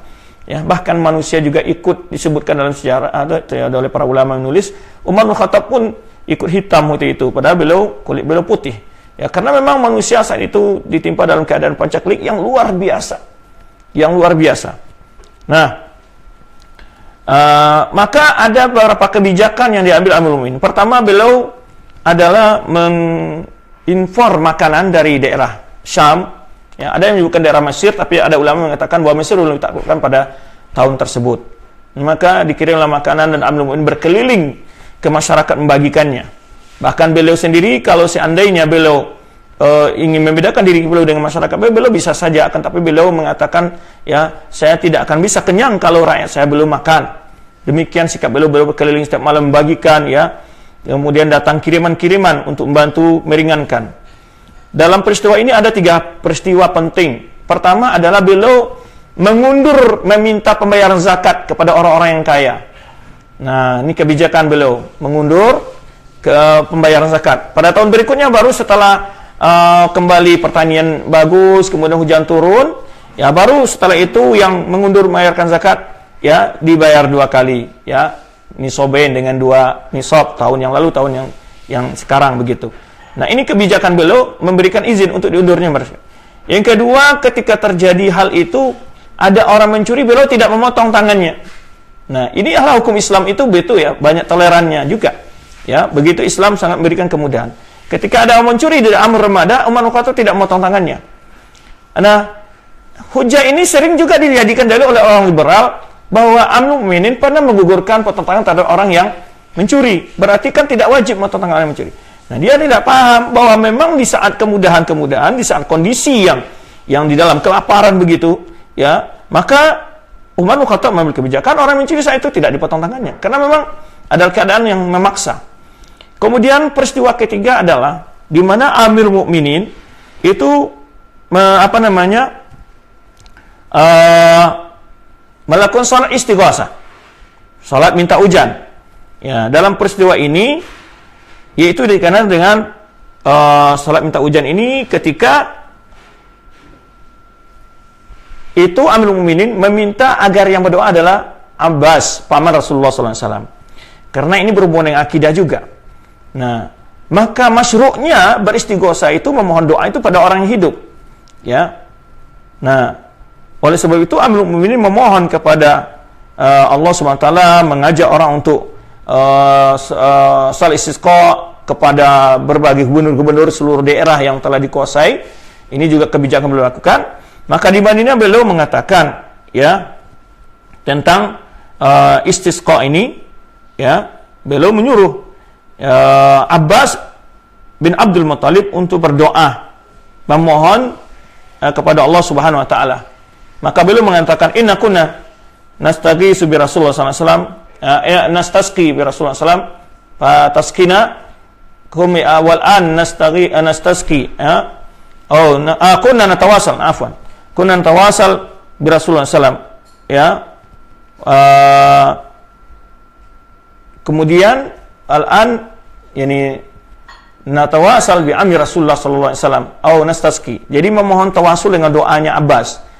ya, bahkan manusia juga ikut disebutkan dalam sejarah ada oleh para ulama menulis, Umar bin Khattab pun ikut hitam waktu itu, padahal kulit beliau putih, ya, karena memang manusia saat itu ditimpa dalam keadaan pancaklik yang luar biasa, Nah, maka ada beberapa kebijakan yang diambil Amirul Mukminin. Pertama, beliau adalah menginfor makanan dari daerah Syam, ya, ada yang menyebutkan daerah Mesir, tapi ada ulama mengatakan bahwa Mesir belum ditaklukkan pada tahun tersebut. Maka dikirimlah makanan dan Amirul Mukminin berkeliling ke masyarakat membagikannya. Bahkan beliau sendiri, kalau seandainya beliau ingin membedakan diri beliau dengan masyarakat, beliau bisa saja, akan tapi beliau mengatakan, ya, saya tidak akan bisa kenyang kalau rakyat saya belum makan. Demikian sikap beliau berkeliling setiap malam membagikan, ya. Kemudian datang kiriman-kiriman untuk membantu meringankan. Dalam peristiwa ini ada 3 peristiwa penting. Pertama adalah beliau meminta pembayaran zakat kepada orang-orang yang kaya. Nah, ini kebijakan beliau, mengundur ke pembayaran zakat. Pada tahun berikutnya baru setelah kembali pertanian bagus, kemudian hujan turun, ya, baru setelah itu yang mengundur membayarkan zakat, ya, dibayar 2 kali, ya. Nisobain dengan 2 nisab, tahun yang lalu, tahun yang sekarang begitu. Nah, ini kebijakan beliau memberikan izin untuk diundurnya. Yang kedua, ketika terjadi hal itu, ada orang mencuri, beliau tidak memotong tangannya. Nah, ini adalah hukum Islam itu betul, ya, banyak tolerannya juga, ya, begitu Islam sangat memberikan kemudahan. Ketika ada orang mencuri dari Amr Ramadah, Umar bin Khattab tidak memotong tangannya. Nah, hujah ini sering juga dijadikan dalil oleh orang liberal bahwa Amirul Mukminin pernah menggugurkan potong tangan terhadap orang yang mencuri. Berarti kan tidak wajib memotong tangan orang yang mencuri. Nah, dia tidak paham bahwa memang di saat kemudahan-kemudahan, di saat kondisi yang di dalam kelaparan begitu, ya, maka Umar bin Khattab mengambil kebijakan orang mencuri saat itu tidak dipotong tangannya, karena memang adalah keadaan yang memaksa. Kemudian peristiwa ketiga adalah di mana Amirul Mukminin itu melakukan salat istighosah, salat minta hujan. Ya, dalam peristiwa ini yaitu dikenal dengan salat minta hujan ini, ketika itu Amirul Mukminin meminta agar yang berdoa adalah Abbas, paman Rasulullah SAW. Karena ini berhubungan dengan akidah juga. Nah, maka masyru'nya beristighosa itu memohon doa itu pada orang yang hidup. Ya. Nah, oleh sebab itu Amirul Mukminin memohon kepada Allah Subhanahu wa taala, mengajak orang untuk salat istisqa kepada berbagai gubernur-gubernur seluruh daerah yang telah dikuasai. Ini juga kebijakan beliau lakukan. Maka di Madinah beliau mengatakan ya tentang istisqa ini, ya, beliau menyuruh Abbas bin Abdul Muttalib untuk berdoa memohon kepada Allah Subhanahu wa taala. Maka beliau mengatakan, inna kunna nastaghiitsu bi Rasulullah sallallahu alaihi wasallam, nastasqi bi Rasulullah sallallahu alaihi wasallam, fa taskina kum wal an nastasqi, kunna natawasal, afwan. Kunna natawasal bi Rasulullah sallallahu alaihi wasallam, ya. Kemudian al-an yani natawasal bi amri Rasulullah sallallahu alaihi wasallam atau nastasqi. Jadi memohon tawasul dengan doanya Abbas.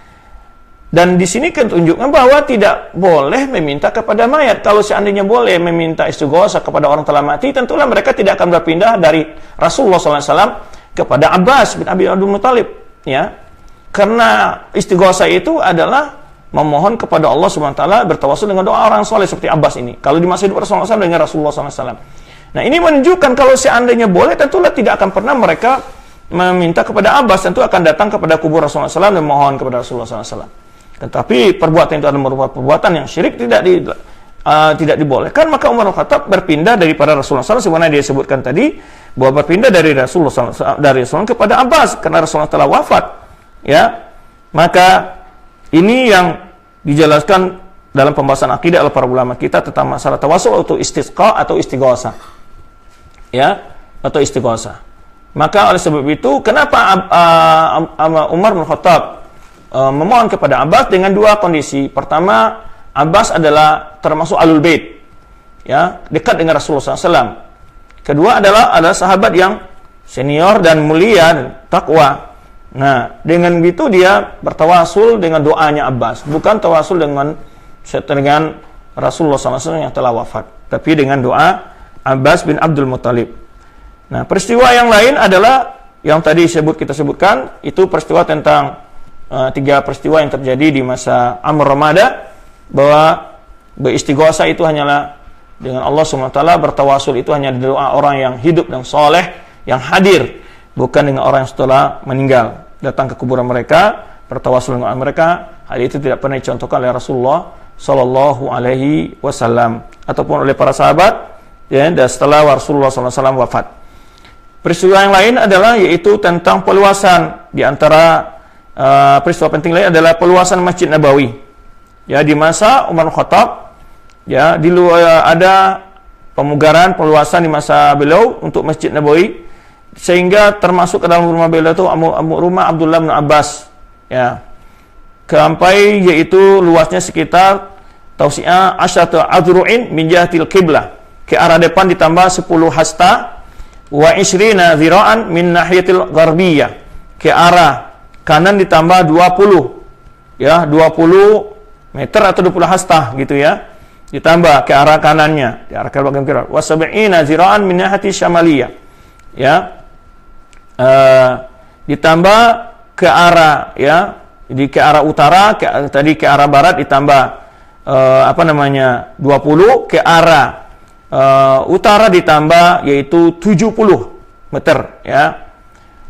Dan di sini kan tunjukkan bahwa tidak boleh meminta kepada mayat. Kalau seandainya boleh meminta istighosa kepada orang telah mati, tentulah mereka tidak akan berpindah dari Rasulullah sallallahu alaihi wasallam kepada Abbas bin Abdul Muttalib, ya. Karena istighosa itu adalah memohon kepada Allah Subhanahu wa taala, bertawasul dengan doa orang soleh seperti Abbas ini. Kalau di masa hidup Rasulullah SAW dengan Rasulullah SAW. Nah, ini menunjukkan kalau seandainya boleh, tentulah tidak akan pernah mereka meminta kepada Abbas, tentu akan datang kepada kubur Rasulullah SAW dan mohon kepada Rasulullah SAW. Tetapi perbuatan itu adalah merupakan perbuatan yang syirik, tidak dibolehkan. Maka Umar bin Khattab berpindah daripada Rasulullah SAW, sebagaimana dia sebutkan tadi, bahwa berpindah dari Rasulullah SAW kepada Abbas karena Rasulullah telah wafat, ya. Maka ini yang dijelaskan dalam pembahasan akidah oleh para ulama kita tentang masalah tawasul atau istisqa atau istighosa, ya, atau istighosa. Maka oleh sebab itu, kenapa Umar bin Khattab memohon kepada Abbas dengan dua kondisi. Pertama, Abbas adalah termasuk Ahlul Bait, ya, dekat dengan Rasulullah SAW. Kedua adalah sahabat yang senior dan mulia dan takwa. Nah, dengan begitu dia bertawasul dengan doanya Abbas, bukan tawasul dengan Rasulullah SAW yang telah wafat, tapi dengan doa Abbas bin Abdul Muttalib. Nah, peristiwa yang lain adalah yang tadi kita sebutkan, itu peristiwa tentang 3 peristiwa yang terjadi di masa Amr Ramadah, bahwa beristighosa itu hanyalah dengan Allah SWT, bertawasul itu hanya doa orang yang hidup dan soleh yang hadir, bukan dengan orang yang setelah meninggal. Datang ke kuburan mereka, bertawasul dengan mereka. Hal itu tidak pernah dicontohkan oleh Rasulullah Sallallahu Alaihi Wasallam ataupun oleh para sahabat, ya, dan setelah Rasulullah Sallallahu Alaihi Wasallam wafat. Peristiwa yang lain adalah yaitu tentang peluasan. Di antara peristiwa penting lain adalah peluasan Masjid Nabawi. Ya, di masa Umar bin Khattab, ya, di luar ada pemugaran peluasan di masa beliau untuk Masjid Nabawi, sehingga termasuk ke dalam rumah beliau itu rumah Abdullah bin Abbas, ya, sampai yaitu luasnya sekitar tausi'ah asyatu adru'in min jihatil qiblah, ke arah depan ditambah 10 hasta, wa ishrina zira'an min nahiyatil gharbiyah, ke arah kanan ditambah 20, ya, 20 meter atau 20 hasta gitu, ya, ditambah ke arah kanannya, di arah bagian kiri, wa sab'ina zira'an min nahiyati syamaliyah, ya, ditambah ke arah, ya, ke arah utara, tadi ke arah barat ditambah 20, ke arah utara ditambah yaitu 70 meter, ya.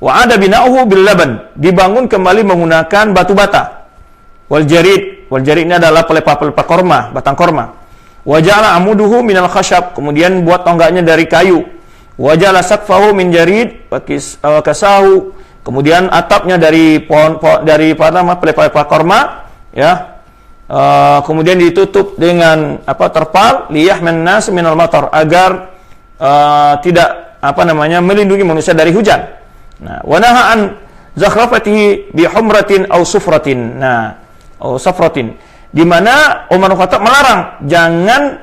Wa ada bina'uhu bil laban, dibangun kembali menggunakan batu bata. Wal jarid ini adalah pelepah-pelepah korma, batang korma. Wa ja'ala amuduhu minal khashab, kemudian buat tonggaknya dari kayu. Wajala sakfahu min jarid kasahu, kemudian atapnya dari pohon dari pelepah korma, ya, kemudian ditutup dengan terpal, liyahman nas minal matar, agar tidak melindungi manusia dari hujan. Nah, wa naha an zakhrafatihi bi humratin aw sufratin. Nah, safratin, di mana Umar bin Khattab melarang jangan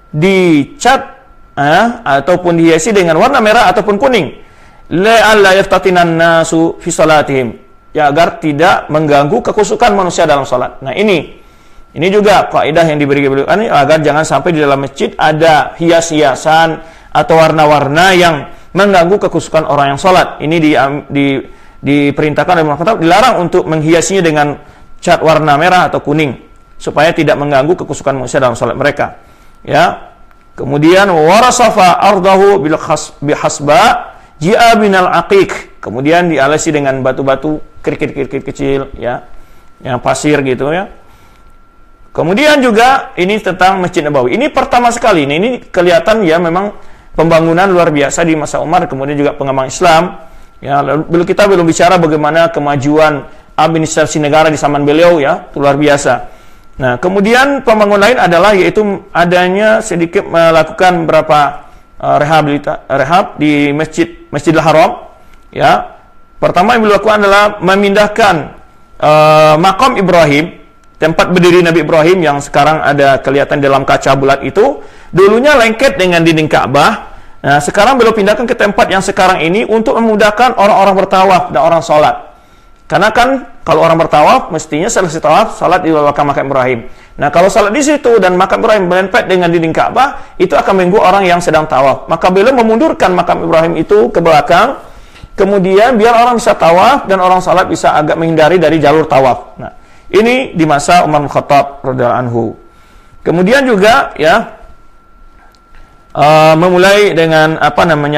dicat ataupun dihiasi dengan warna merah ataupun kuning, la'alla yaftatinan nasu fi salatihim, ya, agar tidak mengganggu kekhusyukan manusia dalam salat. Nah, ini juga kaidah yang diberi agar jangan sampai di dalam masjid ada hias-hiasan atau warna-warna yang mengganggu kekhusyukan orang yang sholat. Ini diperintahkan oleh Umar bin Khattab, dilarang untuk menghiasinya dengan cat warna merah atau kuning supaya tidak mengganggu kekhusyukan manusia dalam sholat mereka. Ya. Kemudian warasafa ardahu bihasba ji'a binal aqiq. Kemudian dialasi dengan batu-batu kerikil-kerikil kecil, ya, yang pasir gitu ya. Kemudian juga ini tentang Masjid Nabawi. Ini pertama sekali. Ini kelihatan ya memang pembangunan luar biasa di masa Umar, kemudian juga pengembangan Islam. Ya, kita belum bicara bagaimana kemajuan administrasi negara di zaman beliau, ya, itu luar biasa. Nah, kemudian pembangunan lain adalah yaitu adanya sedikit melakukan beberapa rehab di Masjidil Haram. Ya, pertama yang beliau lakukan adalah memindahkan makam Ibrahim, tempat berdiri Nabi Ibrahim yang sekarang ada kelihatan dalam kaca bulat itu. Dulunya lengket dengan dinding Ka'bah. Nah, sekarang beliau pindahkan ke tempat yang sekarang ini untuk memudahkan orang-orang bertawaf dan orang sholat. Karena kan kalau orang bertawaf mestinya selesai tawaf salat di belakang makam Ibrahim. Nah, kalau salat di situ dan makam Ibrahim berempet dengan dinding Ka'bah, itu akan mengganggu orang yang sedang tawaf. Maka beliau memundurkan makam Ibrahim itu ke belakang. Kemudian biar orang bisa tawaf dan orang salat bisa agak menghindari dari jalur tawaf. Nah, ini di masa Umar bin Khattab radhiyallahu anhu. Kemudian juga ya memulai dengan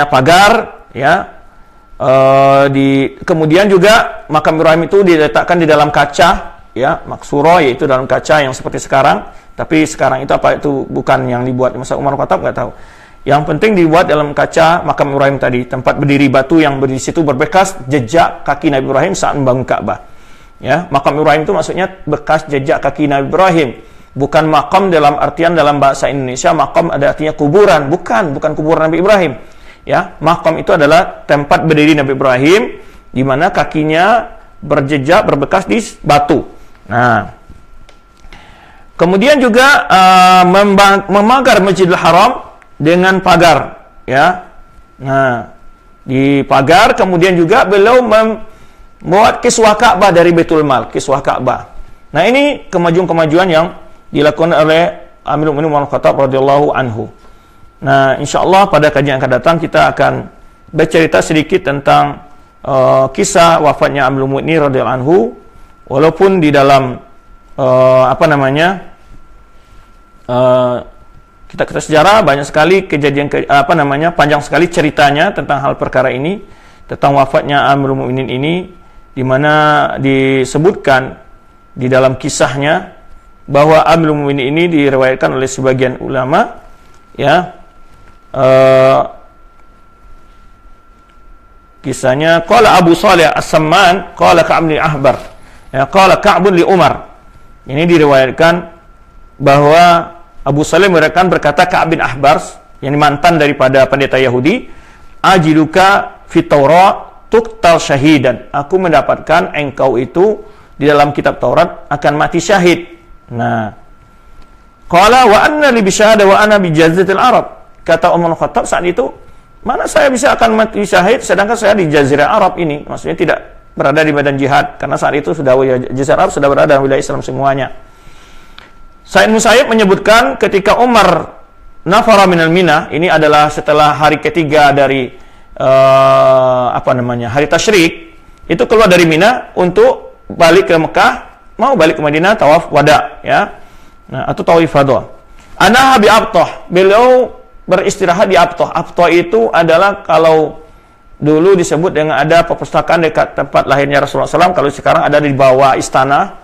pagar, ya. Kemudian juga makam Ibrahim itu diletakkan di dalam kaca, ya, maksuro, yaitu dalam kaca yang seperti sekarang. Tapi sekarang itu apa itu bukan yang dibuat di masa Umar bin Khattab, nggak tahu. Yang penting dibuat dalam kaca makam Ibrahim tadi, tempat berdiri batu yang di situ berbekas jejak kaki Nabi Ibrahim saat membangun Ka'bah. Ya, makam Ibrahim itu maksudnya bekas jejak kaki Nabi Ibrahim. Bukan makam dalam artian dalam bahasa Indonesia makam ada artinya kuburan, bukan kuburan Nabi Ibrahim. Ya, makam itu adalah tempat berdiri Nabi Ibrahim di mana kakinya berjejak berbekas di batu. Nah, kemudian juga memagar Masjidil Haram dengan pagar, ya. Nah, di pagar kemudian juga beliau membuat kiswah Ka'bah dari Baitul Mal, kiswah Ka'bah. Nah, ini kemajuan-kemajuan yang dilakukan oleh Amirul Mukminin Umar bin Khattab radhiyallahu anhu. Nah, insyaallah pada kajian yang akan datang kita akan bercerita sedikit tentang kisah wafatnya Amirul Mukminin radhiyallahu anhu, walaupun di dalam kita sejarah banyak sekali kejadian panjang sekali ceritanya tentang hal perkara ini, tentang wafatnya Amirul Mukminin ini, di mana disebutkan di dalam kisahnya bahwa Amirul Mukminin ini diriwayatkan oleh sebagian ulama, ya. Kisahnya qala Abu Shalih As-Samman qala Ka'b bin Ahbar, ya, qala Ka'b li Umar. Ini diriwayatkan bahwa Abu Shalih berkata Ka'b bin Ahbar, yang mantan daripada pendeta Yahudi, ajiduka fit Taurat tuqtal syahidan. Aku mendapatkan engkau itu di dalam kitab Taurat akan mati syahid. Nah, qala wa anna li bisyahada wa ana bi jaziratil Arab. Kata Umar bin Khattab saat itu, mana saya bisa akan mati syahid sedangkan saya di Jazirah Arab ini, maksudnya tidak berada di medan jihad, karena saat itu sudah Jazirah Arab sudah berada dalam wilayah Islam semuanya. Sa'id Musayyib menyebutkan ketika Umar nafara minal Mina, ini adalah setelah hari ketiga dari hari tasyrik, itu keluar dari Mina untuk balik ke Mekah, mau balik ke Madinah tawaf wada, ya. Nah, atau tawaf ifadah. Ana bi Abtah, beliau beristirahat di Abtah. Abtah itu adalah kalau dulu disebut dengan ada perpustakaan dekat tempat lahirnya Rasulullah SAW, kalau sekarang ada di bawah istana,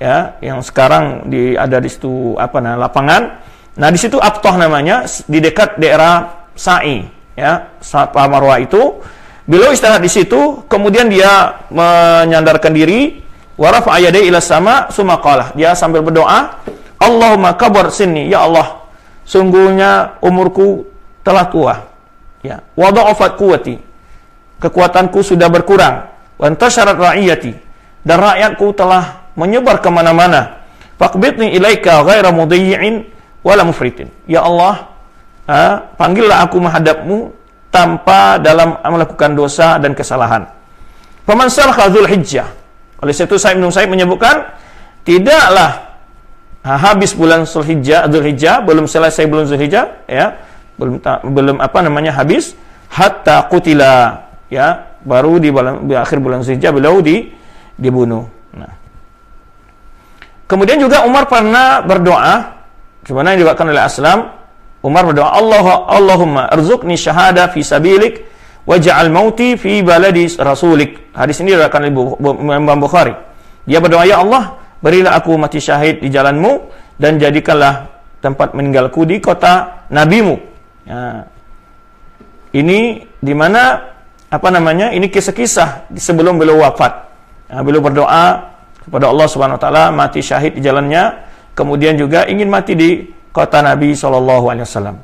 ya, yang sekarang ada di situ lapangan. Nah, di situ Abtah namanya, di dekat daerah Sa'i, ya, Safa Marwah itu. Beliau istirahat di situ, kemudian dia menyandarkan diri, wa rafa'a yadayhi ila sama, summa qala. Dia sambil berdoa, Allahumma kabar sinni, ya Allah, sungguhnya umurku telah tua, ya, wa dha'afat quwwati, kekuatanku sudah berkurang, wa antasharat ra'iyati, dan rakyatku telah menyebar kemana-mana, faqbidni ilaika ghaira mudhi'in wala mufritin, ya Allah, panggillah aku menghadapmu tanpa dalam melakukan dosa dan kesalahan. Faman salakha Dzulhijjah, oleh itu Sa'id bin Musayyib menyebutkan tidaklah habis bulan Dzulhijjah, belum selesai bulan Dzulhijjah, ya, belum habis, hatta qutila, ya, baru di akhir bulan Zulhijjah beliau dibunuh. Nah. Kemudian juga Umar pernah berdoa, sebenarnya diriwayatkan oleh Aslam, Umar berdoa, Allahumma arzuqni syahada fi sabilik waj'al mauti fi baladi rasulik. Hadis ini diriwayatkan oleh Imam Bukhari. Dia berdoa, ya Allah, berilah aku mati syahid di jalanmu dan jadikanlah tempat meninggalku di kota nabimu. Ya. Ini di mana ini kisah-kisah sebelum beliau wafat. Nah, beliau berdoa kepada Allah Subhanahu wa taala mati syahid di jalannya, kemudian juga ingin mati di kota Nabi sallallahu alaihi wasallam.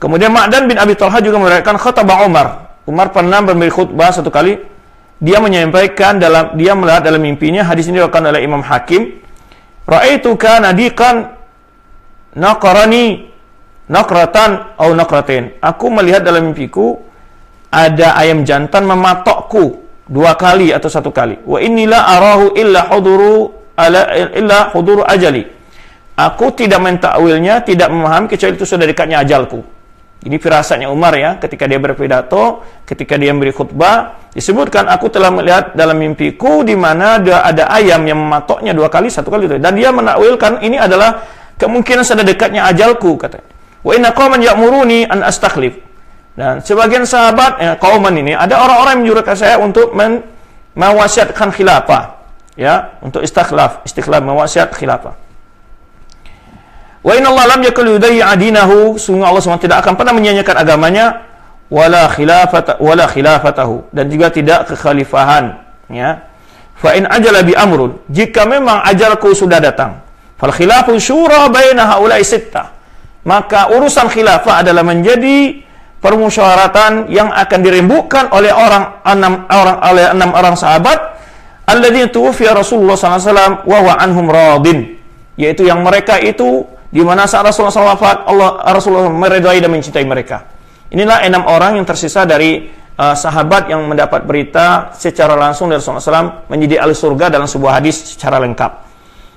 Kemudian Ma'dan bin Abi Thalhah juga meriwayatkan khataba Umar. Umar pernah memberi khutbah satu kali. Dia menyampaikan dia melihat dalam mimpinya, hadis ini diriwayatkan oleh Imam Hakim. Ra'aituka nadiqan naqarani nakratan atau nakratain. Aku melihat dalam mimpiku ada ayam jantan mematokku 2 kali atau 1 kali. Wa inilah arahu illa huduru ajali. Aku tidak mentakwilnya, tidak memahami kecuali itu sudah dekatnya ajalku. Ini firasatnya Umar ya, ketika dia berpidato, ketika dia memberi khutbah, disebutkan aku telah melihat dalam mimpiku di mana ada ayam yang mematoknya 2 kali, 1 kali itu. Dan dia menakwilkan ini adalah kemungkinan sudah dekatnya ajalku, katanya. Wa inna qauman ya'muruni an astakhlif. Dan sebagian sahabat kauman ini ada orang-orang yang menyuruhkan saya untuk mewasiatkan khilafah, ya, untuk istikhlaf mewasiat khilafah. Wa inna Allah lam yakul yudayya dinahu, sungguh Allah SWT tidak akan pernah menyanyiakan agamanya, wala khilafatahu, dan juga tidak kekhalifahan, ya. Fa in ajala bi amrun, jika memang ajalku sudah datang, fal khilafu syura baina haula'i sittah, maka urusan khilafah adalah menjadi permusyawaratan yang akan dirembukkan oleh enam orang sahabat alladzina tuwfiya Rasulullah sallallahu alaihi wasallam wa huwa anhum radin, yaitu yang mereka itu di mana saat Rasulullah SAW wafat, Rasulullah meridai dan mencintai mereka. Inilah 6 orang yang tersisa dari sahabat yang mendapat berita secara langsung dari Rasulullah SAW menjadi ahli surga dalam sebuah hadis secara lengkap.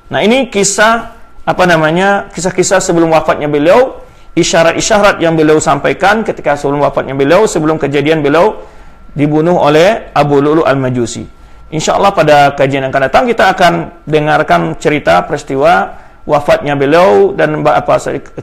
Nah, ini kisah-kisah sebelum wafatnya beliau, isyarat-isyarat yang beliau sampaikan ketika sebelum wafatnya beliau, sebelum kejadian beliau dibunuh oleh Abu Lu'lu' al-Majusi. Insyaallah pada kajian yang akan datang kita akan dengarkan cerita peristiwa wafatnya beliau dan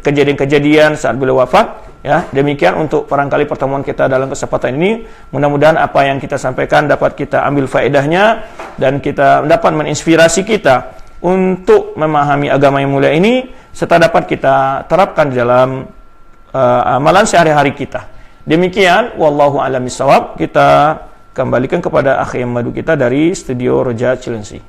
kejadian-kejadian saat beliau wafat, ya. Demikian untuk barangkali pertemuan kita dalam kesempatan ini. Mudah-mudahan apa yang kita sampaikan dapat kita ambil faedahnya dan kita dapat menginspirasi kita untuk memahami agama yang mulia ini, serta dapat kita terapkan di dalam amalan sehari-hari kita. Demikian, wallahu a'lam bishawab. Kita kembalikan kepada akhi yang madu kita dari studio Roja Cilengsi.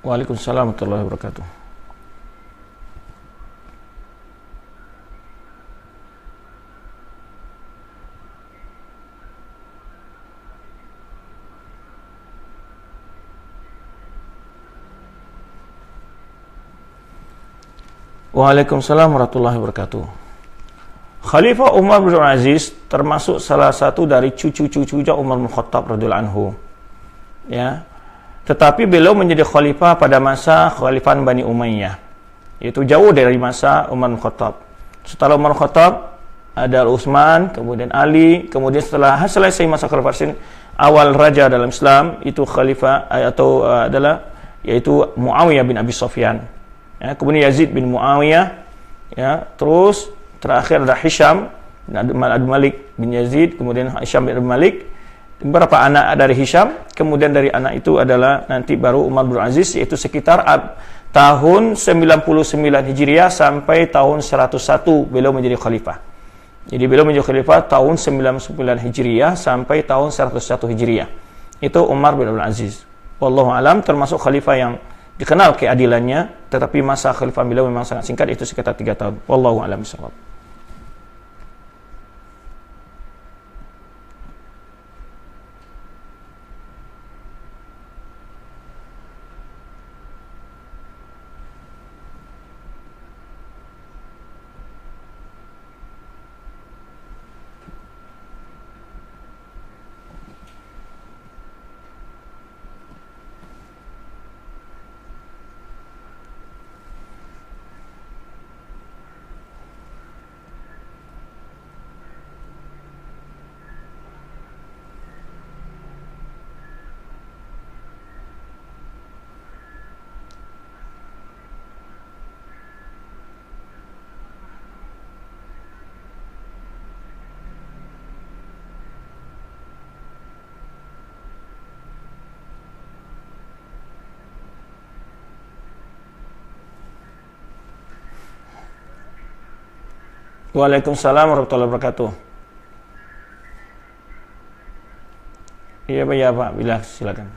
Waalaikumsalam warahmatullahi wabarakatuh. Waalaikumsalam warahmatullahi wabarakatuh. Khalifah Umar bin Aziz termasuk salah satu dari cucu-cucunya Umar bin Khattab radhiyallahu anhu. Ya. Tetapi beliau menjadi khalifah pada masa khalifahan Bani Umayyah, yaitu jauh dari masa Umar bin Khattab. Setelah Umar bin Khattab ada Utsman, kemudian Ali, kemudian setelah selesai masa khilafah awal raja dalam Islam itu khalifah yaitu Muawiyah bin Abi Sufyan. Ya, kemudian Yazid bin Muawiyah, ya, terus terakhir ada Hisham bin Abdul Malik bin Yazid, kemudian Hisham bin Abdul Malik, beberapa anak dari Hisham, kemudian dari anak itu adalah nanti baru Umar bin Aziz, yaitu sekitar tahun 99 Hijriah sampai tahun 101 beliau menjadi khalifah. Jadi beliau menjadi khalifah tahun 99 Hijriah sampai tahun 101 Hijriah. Itu Umar bin Abdul Aziz. Wallahu alam, termasuk khalifah yang dikenal keadilannya, tetapi masa khalifah beliau memang sangat singkat, itu sekitar 3 tahun. Wallahu alam bishawab. Waalaikumsalam warahmatullahi wabarakatuh. Iya Pak, ya Pak, bila silakan.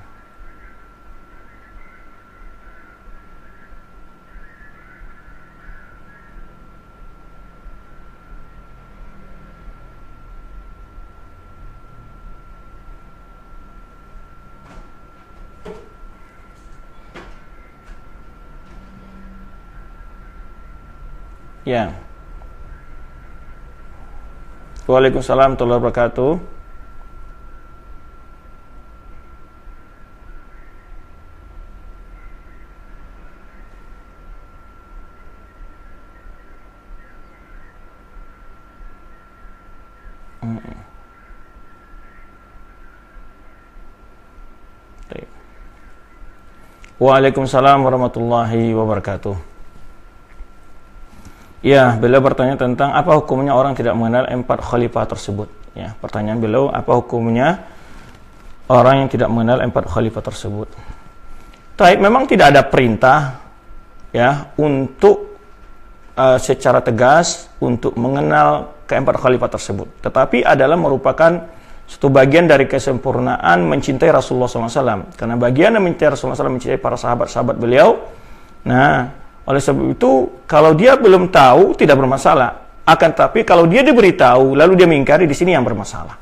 Ya. Waalaikumsalam warahmatullahi wabarakatuh. Waalaikumsalam warahmatullahi wabarakatuh. Ya, beliau bertanya tentang apa hukumnya orang tidak mengenal 4 khalifah tersebut. Ya, pertanyaan beliau, apa hukumnya orang yang tidak mengenal 4 khalifah tersebut. Taib, memang tidak ada perintah ya untuk secara tegas untuk mengenal ke-4 khalifah tersebut. Tetapi adalah merupakan satu bagian dari kesempurnaan mencintai Rasulullah SAW. Karena bagian yang mencintai Rasulullah SAW mencintai para sahabat-sahabat beliau. Nah, oleh sebab itu, kalau dia belum tahu tidak bermasalah. Akan tapi kalau dia diberitahu lalu dia mengingkari, di sini yang bermasalah.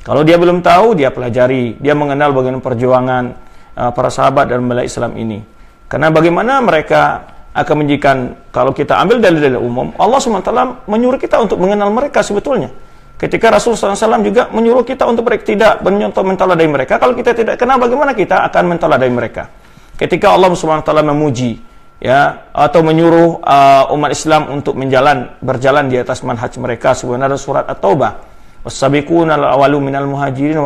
Kalau dia belum tahu, dia pelajari, dia mengenal bagaimana perjuangan para sahabat dan membela Islam ini. Karena bagaimana mereka akan menjikan, kalau kita ambil dalil-dalil umum, Allah SWT menyuruh kita untuk mengenal mereka sebetulnya. Ketika Rasulullah SAW juga menyuruh kita untuk tidak menteladai mereka, kalau kita tidak kenal bagaimana kita akan menteladai mereka. Ketika Allah SWT memuji, ya, atau menyuruh umat Islam untuk berjalan di atas manhaj mereka, sebenarnya surat At-Taubah, was-sabiquna al-awwalu minal muhajirin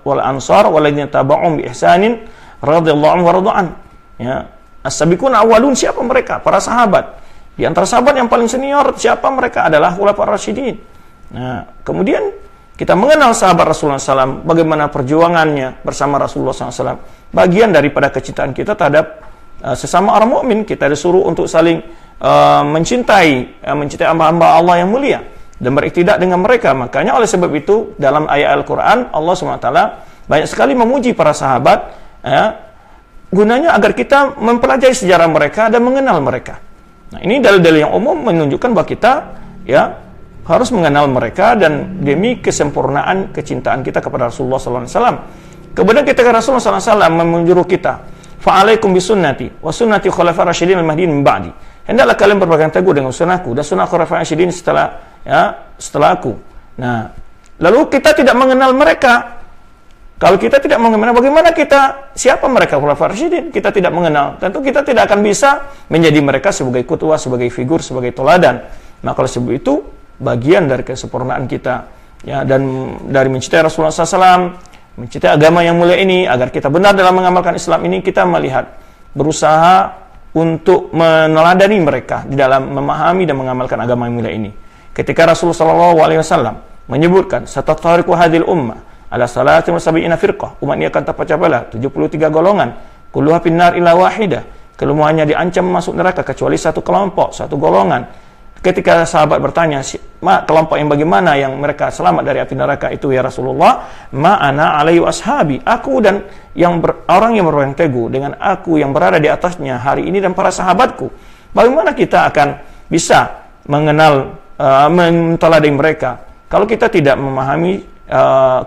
wal ansar walladzina tabauhum bi ihsanin radhiyallahu anhum wa radwan. Ya, as-sabiquna awwalun, siapa mereka? Para sahabat. Di antara sahabat yang paling senior siapa mereka? Adalah khulafaur rasyidin. Nah, kemudian kita mengenal sahabat Rasulullah SAW, bagaimana perjuangannya bersama Rasulullah SAW. Bagian daripada kecintaan kita terhadap sesama orang mukmin, kita disuruh untuk saling mencintai hamba-hamba Allah yang mulia dan beriktidak dengan mereka. Makanya oleh sebab itu dalam ayat Al-Quran Allah SWT banyak sekali memuji para sahabat, ya, gunanya agar kita mempelajari sejarah mereka dan mengenal mereka. Nah, ini dalil-dalil yang umum menunjukkan bahwa kita ya harus mengenal mereka dan demi kesempurnaan kecintaan kita kepada Rasulullah SAW. Kemudian ketika Rasulullah SAW menyuruh kita, fa'alaikum bisunnati wa sunnati khulafaur rasyidin al-mahdiyyin min ba'di. Hendaklah kalian berpegang teguh dengan sunnahku dan sunnah khulafaur rasyidin setelah aku. Nah, lalu kita tidak mengenal mereka. Kalau kita tidak mengenal, bagaimana siapa mereka khulafaur rasyidin? Kita tidak mengenal. Tentu kita tidak akan bisa menjadi mereka sebagai qudwah, sebagai figur, sebagai teladan. Maka oleh sebab itu bagian dari kesempurnaan kita, ya, dan dari mencintai Rasulullah SAW, mencintai agama yang mulia ini, agar kita benar dalam mengamalkan Islam ini, kita melihat, berusaha untuk meneladani mereka di dalam memahami dan mengamalkan agama yang mulia ini. Ketika Rasulullah SAW menyebutkan, "Satatariqu hadhil ummah ala salatin wa sab'ina firqah. Umat ini akan terpecah belah 73 golongan. Kulluha finnar illa wahidah. Kesemuanya diancam masuk neraka kecuali satu kelompok, satu golongan. Ketika sahabat bertanya, kelompok yang bagaimana yang mereka selamat dari api neraka itu ya Rasulullah? Ma ana alaihi ashabi. Aku dan orang yang berpegang teguh dengan aku yang berada di atasnya hari ini dan para sahabatku. Bagaimana kita akan bisa mengenal, menteladani mereka kalau kita tidak memahami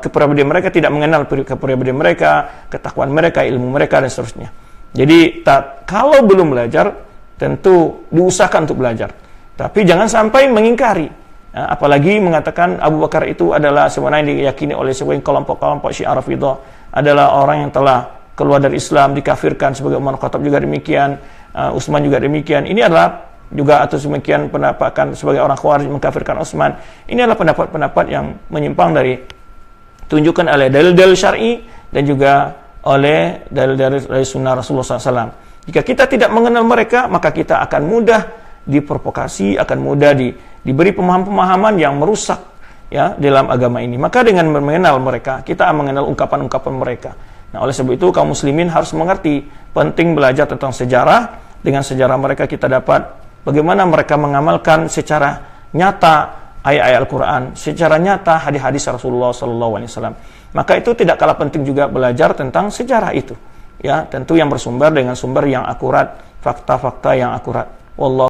kepribadian mereka, tidak mengenal kepribadian mereka, ketakwaan mereka, ilmu mereka dan seterusnya. Jadi kalau belum belajar, tentu diusahakan untuk belajar. Tapi jangan sampai mengingkari. Apalagi mengatakan Abu Bakar itu adalah sebenarnya diyakini oleh sebuah kelompok-kelompok Syiah Rafidhah adalah orang yang telah keluar dari Islam, dikafirkan, sebagai Umar Khattab juga demikian, Utsman juga demikian. Ini adalah juga atau demikian pendapat sebagai orang Khawarij mengkafirkan Utsman. Ini adalah pendapat-pendapat yang menyimpang dari tunjukkan oleh dalil-dalil syar'i dan juga oleh dalil-dalil dari sunnah Rasulullah SAW. Jika kita tidak mengenal mereka, maka kita akan mudah diprovokasi, akan mudah diberi pemahaman-pemahaman yang merusak ya dalam agama ini. Maka dengan mengenal mereka, kita mengenal ungkapan-ungkapan mereka. Nah, oleh sebab itu kaum muslimin harus mengerti penting belajar tentang sejarah. Dengan sejarah mereka kita dapat bagaimana mereka mengamalkan secara nyata ayat-ayat Al-Quran, secara nyata hadis-hadis Rasulullah SAW. Maka itu tidak kalah penting juga belajar tentang sejarah itu. Ya, tentu yang bersumber dengan sumber yang akurat, fakta-fakta yang akurat. Wallah